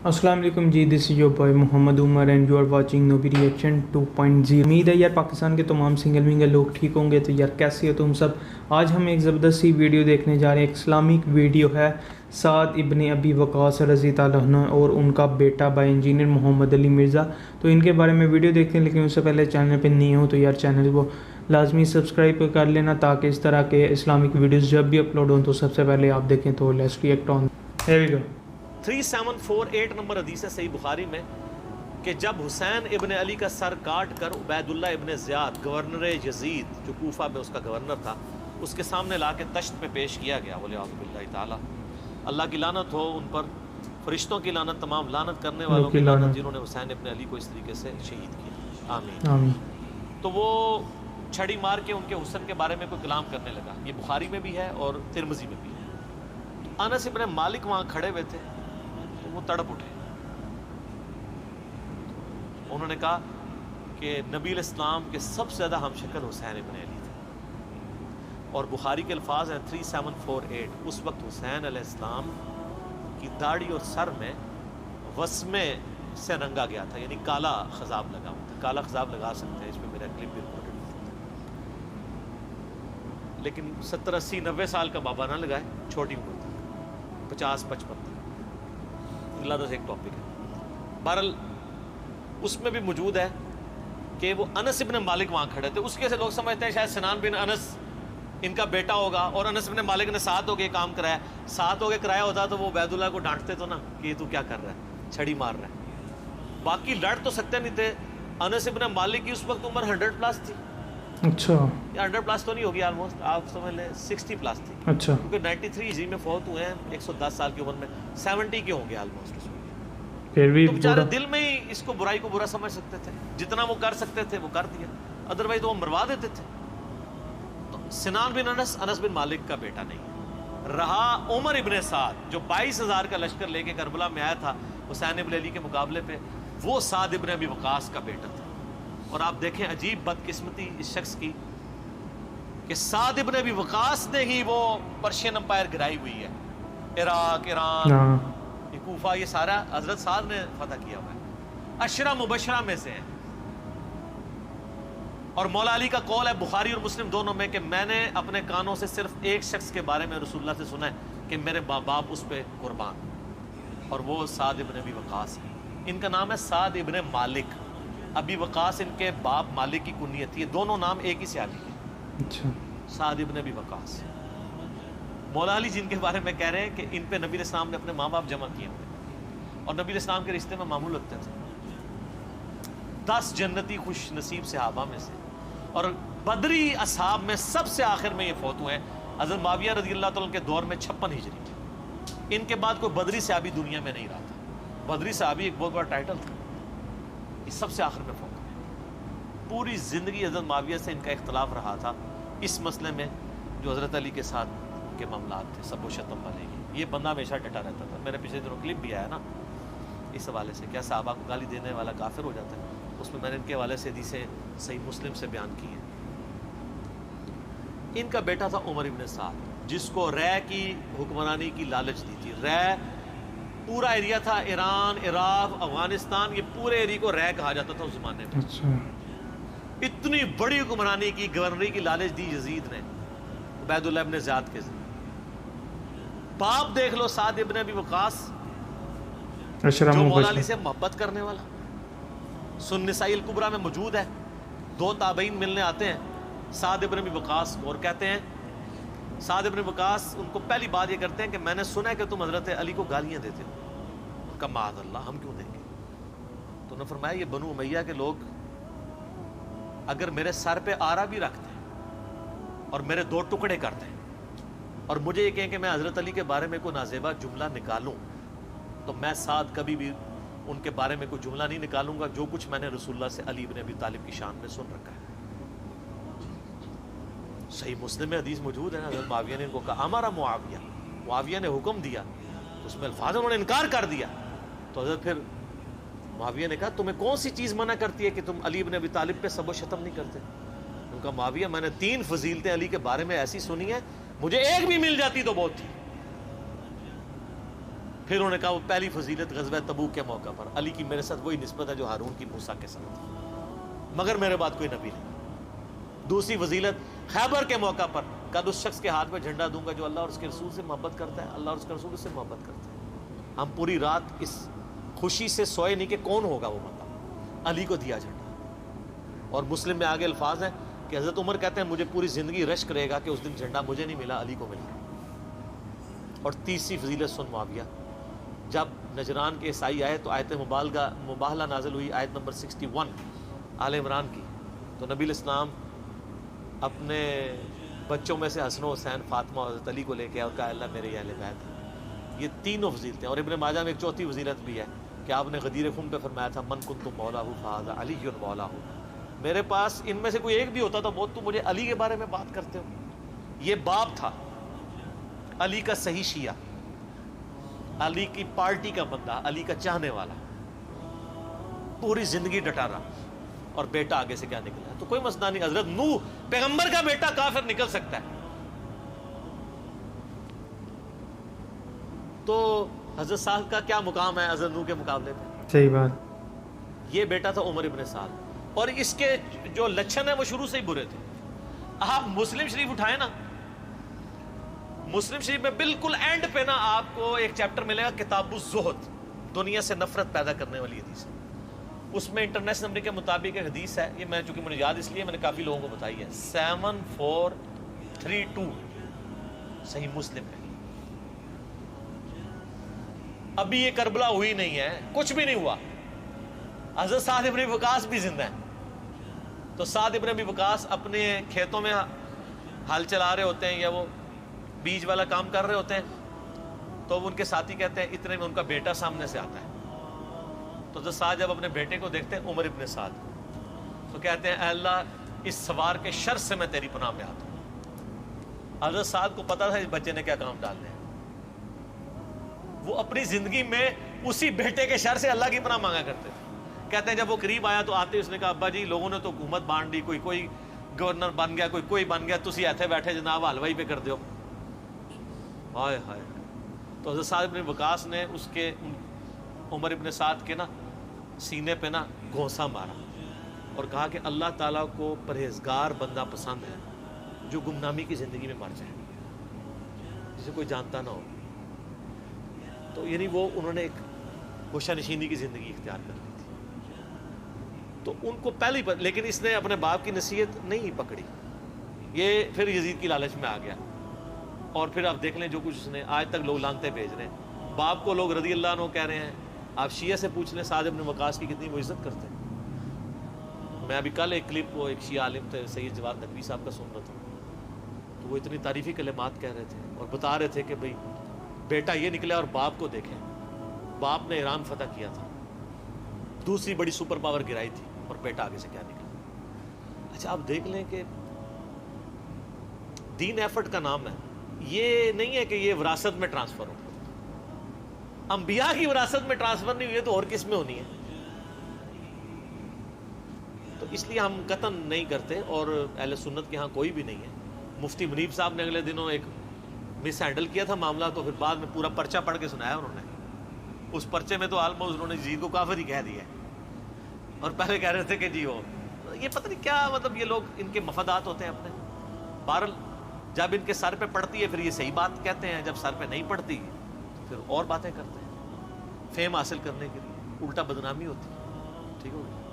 السلام علیکم جی، this is your boy Muhammad Umar and you are watching noobie reaction 2.0۔ امید ہے یار پاکستان کے تمام سنگل ونگل لوگ ٹھیک ہوں گے۔ تو یار کیسے ہو تم سب؟ آج ہم ایک زبردست سی ویڈیو دیکھنے جا رہے ہیں۔ ایک اسلامک ویڈیو ہے سعد ابن ابی وقاص رضی اللہ عنہ اور ان کا بیٹا بائی انجینئر محمد علی مرزا۔ تو ان کے بارے میں ویڈیو دیکھتے ہیں، لیکن اس سے پہلے چینل پہ نہیں ہو تو یار چینل کو لازمی سبسکرائب کر لینا، تاکہ اس طرح کے اسلامک ویڈیوز جب بھی اپلوڈ ہوں تو سب سے پہلے آپ دیکھیں۔ تو let's react on. Here we go. 3748 number حدیث ہے صحیح بخاری میں کہ جب حسین ابن علی کا سر کاٹ کر عبید اللہ ابن زیاد گورنر یزید جو کوفہ میں اس کا گورنر تھا اس کے سامنے لا کے تشت پہ پیش کیا گیا، بولے اعوذ باللہ تعالی، اللہ کی لعنت ہو ان پر، فرشتوں کی لعنت، تمام لعنت کرنے والوں کی لعنت جنہوں نے حسین ابن علی کو اس طریقے سے شہید کیا، آمین۔ تو وہ چھڑی مار کے ان کے حسن کے بارے میں کوئی کلام کرنے لگا۔ یہ بخاری میں بھی ہے اور ترمذی میں بھی ہے۔ انس ابن مالک وہاں کھڑے ہوئے تھے، وہ تڑپ اٹھے، انہوں نے کہا کہ نبی علیہ السلام کے سب سے زیادہ ہم شکل حسین ابن علی تھے، اور بخاری کے الفاظ ہیں 3748، اس وقت حسین علیہ السلام کی داڑھی اور سر میں وسمے سے رنگا گیا تھا، یعنی کالا خضاب لگا ہوا تھا۔ کالا خضاب لگا سکتے ہیں، اس میں میرا کلپ بھی ریکارڈڈ ہے، لیکن 70 80 90 سال کا بابا نہ لگائے، چھوٹی عمر تک 50 55 تک، اللہ سے ایک ٹاپک ہے۔ بہرحال اس میں بھی موجود ہے کہ وہ انس ابن مالک وہاں کھڑے تھے، اس کے سے لوگ سمجھتے ہیں شاید سنان بن انس ان کا بیٹا ہوگا، اور انس ابن مالک نے ساتھ ہو کے کام کرایا، ساتھ ہو کے کرایا ہوتا تو وہ عبید اللہ کو ڈانٹتے تو نا کہ یہ تو کیا کر رہا ہے، چھڑی مار رہا ہے۔ باقی لڑ تو سکتے نہیں تھے۔ انس ابن مالک کی اس وقت عمر 100+ تھی۔ اچھا، یا 100+ تو نہیں ہوگی، آلموسٹ آپ سمجھ لیں 60+ تھی، اچھا، کیونکہ 93 ہجری میں فوت ہوئے ہیں، 110 سال کی عمر میں 70 کے ہوں گے آلموسٹ۔ پھر بھی تو بیچارے دل میں ہی اس کو برائی کو برا سمجھ سکتے تھے، جتنا وہ کر سکتے تھے وہ کر دیا، ادروائز وہ مروا دیتے تھے۔ تو سنان بن انس، انس بن مالک کا بیٹا نہیں رہا۔ عمر ابن سعد جو 22,000 کا لشکر لے کے کربلا میں آیا تھا حسین ابن علی کے مقابلے پہ، وہ سعد ابن ابی وقاص کا بیٹا تھا۔ اور آپ دیکھیں عجیب بدقسمتی اس شخص کی کہ سعد ابن ابی وقاص نے ہی وہ پرشین امپائر گرائی ہوئی ہے، عراق، ایران، کوفہ، یہ سارا حضرت سعد نے فتح کیا ہوا ہے، عشرہ مبشرہ میں سے ہیں۔ اور مولا علی کا قول ہے بخاری اور مسلم دونوں میں کہ میں نے اپنے کانوں سے صرف ایک شخص کے بارے میں رسول اللہ سے سنا ہے کہ میرے باپ اس پہ قربان، اور وہ سعد ابن ابی وقاص ہے۔ ان کا نام ہے سعد ابن مالک، ابی وقاص ان کے باپ مالک کی کنیت تھی، دونوں نام ایک ہی سے آتی ہے، اچھا، سعد ابن ابی وقاص۔ مولا علی جن کے بارے میں کہہ رہے ہیں کہ ان پہ نبی علیہ السلام نے اپنے ماں باپ جمع کیے ہوئے، اور نبی علیہ السلام کے رشتے میں معمول لگتے تھے۔ 10 جنتی خوش نصیب صحابہ میں سے، اور بدری اصحاب میں سب سے آخر میں یہ فوت ہوئے ہیں حضرت معاویہ رضی اللہ تعالیٰ کے دور میں 56 ہجری۔ ان کے بعد کوئی بدری صحابی دنیا میں نہیں رہا تھا۔ بدری صحابی ایک بہت بڑا ٹائٹل تھا، یہ سب سے آخر میں فوت ہوئے۔ پوری زندگی حضرت معاویہ سے ان کا اختلاف رہا تھا اس مسئلے میں جو حضرت علی کے ساتھ کے معاملات تھے، سب و شتم والے کی۔ یہ بندہ ہمیشہ ڈٹا رہتا تھا۔ میرے پچھلے دنوں کلپ بھی آیا نا اس حوالے سے، کیا صحابہ کو گالی دینے والا کافر ہو جاتا ہے، اس میں نے ان کے حوالے سے حدیثیں صحیح مسلم سے بیان کی ہیں۔ ان کا بیٹا تھا عمر ابن سعد، جس کو رے کی حکمرانی کی لالچ دی تھی۔ رے پورا ایریا تھا، ایران، عراق، افغانستان، یہ پورے ایریا کو رے کہا جاتا تھا اس زمانے میں۔ اتنی بڑی حکمرانی کی، گورنری کی لالچ دی یزید نے عبید اللہ ابن زیاد کے ذریعے۔ باپ دیکھ لو سعد ابن ابی وقاص، جو مولا علی سے محبت کرنے والا، سن نسائی الکبریٰ میں موجود ہے۔ 2 تابعین ملنے آتے ہیں سعد ابن ابی وقاص کو اور کہتے ہیں، سعد ابن وقاص ان کو پہلی بات یہ کرتے ہیں کہ میں نے سنا ہے کہ تم حضرت علی کو گالیاں دیتے ہو۔ ان کا معاذ اللہ، ہم کیوں دیں گے؟ تو انہوں نے فرمایا یہ بنو امیہ کے لوگ اگر میرے سر پہ آرا بھی رکھتے ہیں اور میرے 2 ٹکڑے کرتے ہیں اور مجھے یہ کہیں کہ میں حضرت علی کے بارے میں کوئی نازیبہ جملہ نکالوں، تو میں سعد کبھی بھی ان کے بارے میں کوئی جملہ نہیں نکالوں گا جو کچھ میں نے رسول اللہ سے علی بن ابی طالب کی شان میں سن رکھا ہے۔ صحیح مسلم میں حدیث موجود ہے نا، حضرت معاویہ نے ان کو کہا ہمارا معاویہ نے حکم دیا، اس میں الفاظ انہوں نے انکار کر دیا۔ تو حضرت پھر معاویہ نے کہا تمہیں کون سی چیز منع کرتی ہے کہ تم علی بن ابی طالب پہ سب و شتم نہیں کرتے؟ ان کا معاویہ میں نے 3 فضیلتیں علی کے بارے میں ایسی سنی ہیں، مجھے ایک بھی مل جاتی تو بہت تھی۔ پھر انہوں نے کہا وہ پہلی فضیلت غزوہ تبوک کے موقع پر علی کی میرے ساتھ وہی نسبت ہے جو ہارون کی موسیٰ کے ساتھ تھی، مگر میرے بعد کوئی نبی نہیں۔ دوسری فضیلت خیبر کے موقع پر کد اس شخص کے ہاتھ میں جھنڈا دوں گا جو اللہ اور اس کے رسول سے محبت کرتا ہے، اللہ اور اس کے رسول سے محبت کرتا ہے۔ ہم پوری رات اس خوشی سے سوئے نہیں کہ کون ہوگا وہ بندہ، علی کو دیا جھنڈا۔ اور مسلم میں آگے الفاظ ہیں کہ حضرت عمر کہتے ہیں مجھے پوری زندگی رشک رہے گا کہ اس دن جھنڈا مجھے نہیں ملا، علی کو ملا۔ اور تیسری فضیلت سن معاویہ، جب نجران کے عیسائی آئے تو آیت مباہلہ نازل ہوئی، آیت نمبر 61 آل عمران کی، تو نبی الاسلام اپنے بچوں میں سے حسن و حسین، فاطمہ اور حضرت علی کو لے کے اور کہا اللہ میرے اہل بیت ہیں۔ یہ تینوں فضیلتیں، اور ابن ماجہ میں ایک چوتھی فضیلت بھی ہے کہ آپ نے غدیر خم پہ فرمایا تھا من کنت مولہ فہذا علی مولہ، میرے پاس ان میں سے کوئی ایک بھی ہوتا تو بہت تم مجھے علی کے بارے میں بات کرتے ہو۔ یہ باپ تھا علی کا صحیح شیعہ، علی کی پارٹی کا بندہ، علی کا چاہنے والا، پوری زندگی ڈٹا رہا، اور بیٹا آگے سے کیا نکلا تو کوئی مسئلہ نہیں۔ حضرت نوح پیغمبر کا بیٹا کافر نکل سکتا ہے، تو حضرت سعد کا کیا مقام ہے حضرت نوح کے مقابلے میں؟ صحیح بات۔ یہ بیٹا تھا عمر ابن سعد، اور اس کے جو لچھن ہیں وہ شروع سے ہی برے تھے۔ آپ مسلم شریف اٹھائیں نا، مسلم شریف میں بالکل اینڈ پہ نا آپ کو ایک چیپٹر ملے گا کتاب الزہد، دنیا سے نفرت پیدا کرنے والی حدیث ہے۔ اس میں انٹرنیشنل نمبر کے مطابق ایک حدیث ہے، یہ میں چونکہ مجھے یاد اس لیے میں نے کافی لوگوں کو بتائی ہے، 7432 صحیح مسلم ہے۔ ابھی یہ کربلا ہوئی نہیں ہے، کچھ بھی نہیں ہوا، حضرت سعد ابن وقاص بھی زندہ ہیں۔ تو سعد ابن ابی وقاص اپنے کھیتوں میں ہل چلا رہے ہوتے ہیں یا وہ بیج والا کام کر رہے ہوتے ہیں، تو ان کے ساتھی کہتے ہیں اتنے میں ان کا بیٹا سامنے سے آتا ہے۔ تو حضرت سعد جب اپنے بیٹے کو دیکھتے ہیں عمر ابن سعد، تو کہتے ہیں اے اللہ اس سوار کے شر سے میں تیری پناہ میں آتا ہوں۔ حضرت سعد کو پتا تھا اس بچے نے کیا کام ڈالنے ہیں، وہ اپنی زندگی میں اسی بیٹے کے شر سے اللہ کی پناہ مانگا کرتے تھے۔ کہتے ہیں جب وہ قریب آیا تو آتے اس نے کہا ابا جی لوگوں نے تو حکومت بانٹ دی، کوئی گورنر بن گیا، کوئی بن گیا، تسی ایتھے بیٹھے جناب حلوائی پہ کر دیو۔ ہائے ہائے۔ تو حضرت سعد ابن وقاص نے اس کے عمر ابن سعد کے نا سینے پہ نا گھونسا مارا اور کہا کہ اللہ تعالیٰ کو پرہیزگار بندہ پسند ہے جو گمنامی کی زندگی میں مر جائے، جسے کوئی جانتا نہ ہو۔ تو یعنی وہ انہوں نے ایک گوشہ نشینی کی زندگی اختیار کر لی تھی۔ تو ان کو پہلی پر، لیکن اس نے اپنے باپ کی نصیحت نہیں پکڑی، یہ پھر یزید کی لالچ میں آ گیا، اور پھر آپ دیکھ لیں جو کچھ اس نے، آج تک لوگ لانتے بھیج رہے ہیں، باپ کو لوگ رضی اللہ عنہ کہہ رہے ہیں۔ آپ شیعہ سے پوچھ لیں سعد ابن وقاص کی کتنی وہ عزت کرتے ہیں۔ میں ابھی کل ایک کلپ وہ ایک شیعہ عالم تھے سید جواد نقوی صاحب کا سن رہا تھا، تو وہ اتنی تعریفی کلمات کہہ رہے تھے اور بتا رہے تھے کہ بھئی بیٹا یہ نکلا، اور باپ کو دیکھیں، باپ نے ایران فتح کیا تھا، دوسری بڑی سپر پاور گرائی تھی، اور بیٹا آگے سے کیا نکلا۔ اچھا آپ دیکھ لیں کہ دین ایفرٹ کا نام ہے، یہ نہیں ہے کہ یہ وراثت میں ٹرانسفر ہو، انبیاء کی وراثت میں ٹرانسفر نہیں ہوئی ہے تو اور کس میں ہونی ہے؟ تو اس لیے ہم قطعاً نہیں کرتے، اور اہل سنت کے ہاں کوئی بھی نہیں ہے۔ مفتی منیب صاحب نے اگلے دنوں ایک مس ہینڈل کیا تھا معاملہ، تو پھر بعد میں پورا پرچہ پڑھ کے سنایا انہوں نے۔ اس پرچے میں تو آلموسٹ انہوں نے یزید کو کافر ہی کہہ دیا ہے، اور پہلے کہہ رہے تھے کہ جی وہ یہ پتہ نہیں کیا، مطلب یہ لوگ ان کے مفادات ہوتے ہیں اپنے۔ بہرحال جب ان کے سر پہ پڑتی ہے پھر یہ صحیح بات کہتے ہیں، جب سر پہ نہیں پڑتی تو پھر اور باتیں کرتے ہیں فیم حاصل کرنے کے لیے، الٹا بدنامی ہوتی ہے۔ ٹھیک ہو گیا؟